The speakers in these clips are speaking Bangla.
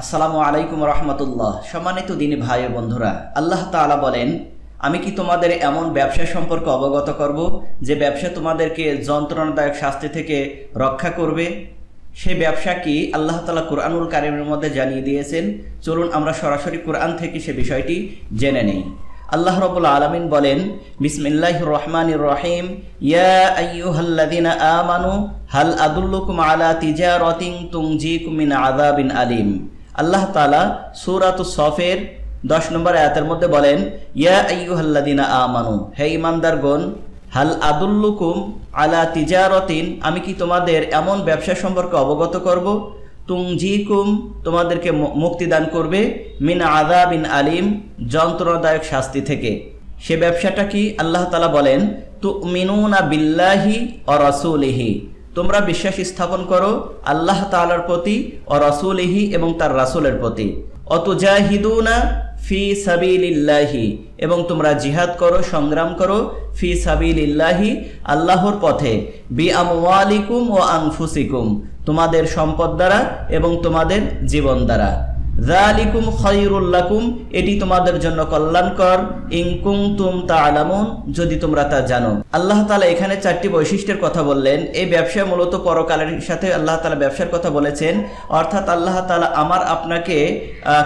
আসসালামু আলাইকুম রহমতুল্লাহ। সম্মানিত দিনী ভাই ও বন্ধুরা, আল্লাহ তাআলা বলেন, আমি কি তোমাদের এমন ব্যবসা সম্পর্কে অবগত করব যে ব্যবসা তোমাদেরকে যন্ত্রণাদায়ক শাস্তি থেকে রক্ষা করবে। সেই ব্যবসা কি আল্লাহ তাআলা কুরআনুল কারীমের মধ্যে জানিয়ে দিয়েছেন। চলুন আমরা সরাসরি কুরআন থেকে সে বিষয়টি জেনে নেই। আল্লাহ রাব্বুল আলামিন বলেন, বিসমিল্লাহির রহমানির রহিম, ইয়া আইয়ুহাল্লাযীনা আমানু হাল আদুল্লুকুম আলা তিজারাতিন তুনজিকুম মিন আযাবিন আলিম। আল্লাহ তাআলা সূরাতুস সফের 10 নম্বর আয়াতের মধ্যে বলেন, ইয়া আইয়ুহাল্লাযীনা আমানু, হে ঈমানদারগণ, হাল আদুল্লুকুম আলা তিজারাতিন, আমি কি তোমাদের এমন ব্যবসা সম্পর্কে অবগত করব, তুনজিকুম, তোমাদেরকে মুক্তিদান করবে, মিন আযাবিন আলিম, যন্ত্রণাদায়ক শাস্তি থেকে। সে ব্যবসাটা কি? আল্লাহ তাআলা বলেন, তুমিনুনা বিল্লাহি ওয়া রাসূলিহি, তোমরা বিশ্বাস স্থাপন করো আল্লাহ তাআলার প্রতি, ও রাসূলিহি, এবং তার রাসূলের প্রতি, অতুজাহিদুনা ফি সাবিলিল্লাহি, এবং তোমরা জিহাদ করো, সংগ্রাম করো, ফি সাবিলিল্লাহি, আল্লাহর পথে, বি আমওয়ালিকুম ও আনফুসিকুম, তোমাদের সম্পদ দ্বারা এবং তোমাদের জীবন দ্বারা। যালিকুম খায়রুল লাকুম, এটি তোমাদের জন্য কল্যাণকর, ইন কুনতুম তা'লামুন, যদি তোমরা তা জানো। আল্লাহ তাআলা এখানে 4টি বৈশিষ্ট্যের কথা বললেন। এই ব্যবসা মূলত পরকালের সাথে আল্লাহ তাআলা ব্যবসার কথা বলেছেন, অর্থাৎ আল্লাহ তাআলা আমার আপনাকে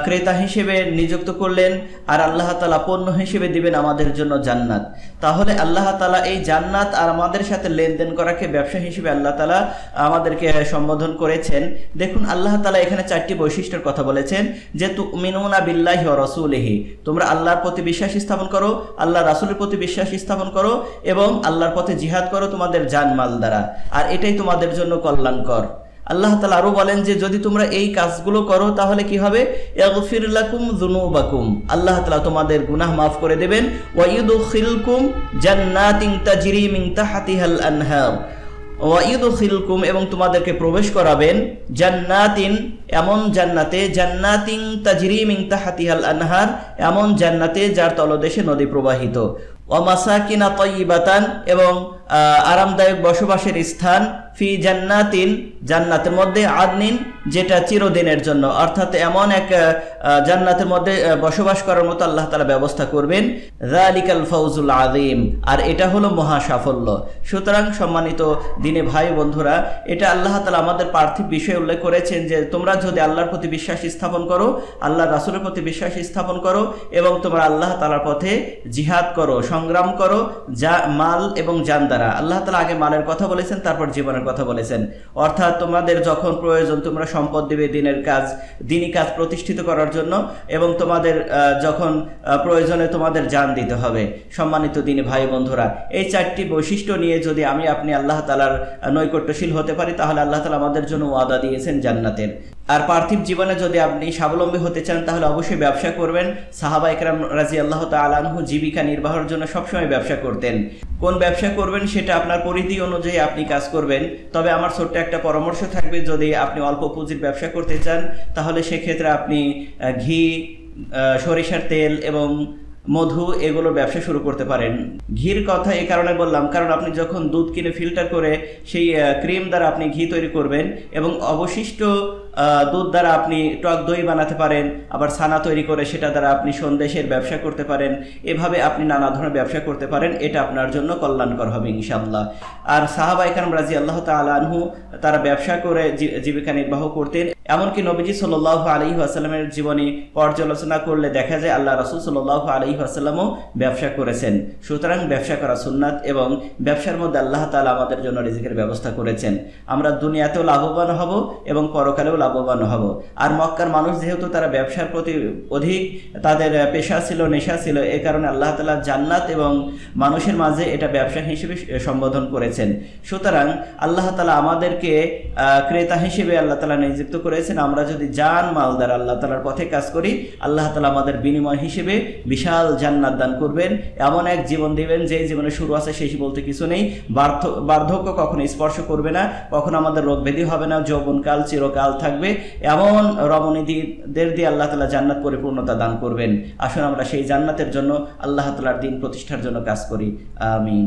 ক্রেতা হিসেবে নিযুক্ত করলেন, আর আল্লাহ তাআলা পণ্য হিসেবে দিবেন আমাদের জন্য জান্নাত। তাহলে আল্লাহ তাআলা এই জান্নাত আর আমাদের সাথে লেনদেন করাকে ব্যবসা হিসেবে আল্লাহ তাআলা আমাদেরকে সম্বোধন করেছেন। দেখুন, আল্লাহ তাআলা এখানে 4টি বৈশিষ্ট্যের কথা বলেছেন, যে তুমিনুনা বিল্লাহি ওয়া রাসূলিহি, তোমরা আল্লাহর প্রতি বিশ্বাস স্থাপন করো, আল্লাহ রাসূলের প্রতি বিশ্বাস স্থাপন করো, এবং আল্লাহর পথে জিহাদ করো তোমাদের জানমাল দ্বারা, আর এটাই তোমাদের জন্য কল্যাণকর। আল্লাহ তাআলা আরো বলেন যে যদি তোমরা এই কাজগুলো করো তাহলে কি হবে, ইয়াগফির লাকুম যুনুবাকুম, আল্লাহ তাআলা তোমাদের গুনাহ মাফ করে দেবেন, ওয়া ইউদখিলকুম জান্নাতিন তাজরি মিন তাহতিহাল আনহার, ওয়া ইউদখিলকুম, এবং তোমাদেরকে প্রবেশ করাবেন, জান্নাতিন, এমন জান্নাতে, জান্নাতিন তাজরি মিন তাহতিহাল আনহার, এমন জান্নাতে যার তলদেশে নদী প্রবাহিত, ওয়া মাসাকিনা তাইয়িবাতান, এবং আরামদায়ক বসবাসের স্থান, ফি জান্নাতিন, জান্নাতের মধ্যে, আদনিন, যেটা চিরদিনের জন্য, অর্থাৎ এমন এক জান্নাতের মধ্যে বসবাস করার মতো আল্লাহ তাআলা ব্যবস্থা করবেন। যালিকাল ফাউজুল আযীম, আর এটা হলো মহা সাফল্য। সুতরাং সম্মানিত দিনে ভাই বন্ধুরা, এটা আল্লাহ তাআলা আমাদের পার্থিব বিষয়ে উল্লেখ করেছেন যে তোমরা যদি আল্লাহর প্রতি বিশ্বাস স্থাপন করো, আল্লাহর রাসূলের প্রতি বিশ্বাস স্থাপন করো, এবং তোমরা আল্লাহ তাআলার পথে জিহাদ করো, সংগ্রাম করো, যা মাল এবং জান দ্বারা। আল্লাহ তাআলা আগে মালের কথা বলেছেন, তারপর জীবনের কথা বলেছেন, অর্থাৎ তোমাদের যখন প্রয়োজন তোমরা সম্পদ দিবে দিনের কাজ, দ্বীনি কাজ প্রতিষ্ঠিত করার জন্য, এবং তোমাদের যখন প্রয়োজনে তোমাদের জান দিতে হবে। সম্মানিত দিনী ভাই বন্ধুরা, এই 4টি বৈশিষ্ট্য নিয়ে যদি আমি আপনি আল্লাহ তাআলার নৈকট্যশীল হতে পারি, তাহলে আল্লাহ তাআলা আমাদের জন্য ওয়াদা দিয়েছেন জান্নাতের। আর পার্থিব জীবনে যদি আপনি স্বাবলম্বী হতে চান তাহলে অবশ্যই ব্যবসা করবেন। সাহাবা ইকরাম রাদিয়াল্লাহু তাআলা আনহু জীবিকা নির্বাহের জন্য সবসময় ব্যবসা করতেন। কোন ব্যবসা করবেন সেটা আপনার পরিধি অনুযায়ী আপনি কাজ করবেন। তবে আমার ছোট্ট একটা পরামর্শ থাকবে, যদি আপনি অল্প পুঁজির ব্যবসা করতে চান তাহলে সেক্ষেত্রে আপনি ঘি, সরিষার তেল এবং মধু, এগুলোর ব্যবসা শুরু করতে পারেন। ঘির কথা এই কারণে বললাম, কারণ আপনি যখন দুধ কিনে ফিল্টার করে সেই ক্রিম দ্বারা আপনি ঘি তৈরি করবেন, এবং অবশিষ্ট দুধ দ্বারা আপনি টক দই বানাতে পারেন, আবার ছানা তৈরি করে সেটা দ্বারা আপনি সন্দেশের ব্যবসা করতে পারেন। এভাবে আপনি নানা ধরনের ব্যবসা করতে পারেন, এটা আপনার জন্য কল্যাণকর হবে ইনশাআল্লাহ। আর সাহাবা ইকরাম রাদিয়াল্লাহু তাআলা আনহু তারা ব্যবসা করে জীবিকা নির্বাহ করতেন। এমনকি নবীজি সাল্লাল্লাহু আলাইহি ওয়াসাল্লামের জীবনী পর্যালোচনা করলে দেখা যায় আল্লাহ রাসূল সাল্লাল্লাহু আলাইহি ওয়াসাল্লামও ব্যবসা করেছেন। সুতরাং ব্যবসা করা সুন্নাত, এবং ব্যবসার মধ্যে আল্লাহ তাআলা আমাদের জন্য রিজিকের ব্যবস্থা করেছেন। আমরা দুনিয়াতেও লাভবান হব এবং পরকালেও লাভবান হব। আর মক্কার মানুষ যেহেতু তারা ব্যবসার প্রতি অধিক তাদের পেশা ছিল, নেশা ছিল, এই কারণে আল্লাহ তাআলা জান্নাত এবং মানুষের মাঝে এটা ব্যবসা হিসেবে সম্বোধন করেছেন। সুতরাং আল্লাহ তাআলা আমাদেরকে ক্রেতা হিসেবে আল্লাহ তাআলা নিযুক্ত করেছেন। আমরা যদি জান মাল দ্বারা আল্লাহ তাআলার পথে কাজ করি, আল্লাহ তাআলা আমাদের বিনিময় হিসেবে বিশাল জান্নাত দান করবেন, এমন এক জীবন দিবেন যে জীবনে শুরু আছে শেষ বলতে কিছু নেই, বার্ধক্য কখনো স্পর্শ করবে না, কখনো আমাদের রোগ ব্যাধি হবে না, যৌবনকাল চিরকাল থাকবে, এমন রমণীদের দিয়ে আল্লাহ তাআলা জান্নাত পরিপূর্ণতা দান করবেন। আসুন আমরা সেই জান্নাতের জন্য আল্লাহ তাআলার দ্বীন প্রতিষ্ঠার জন্য কাজ করি। আমিন।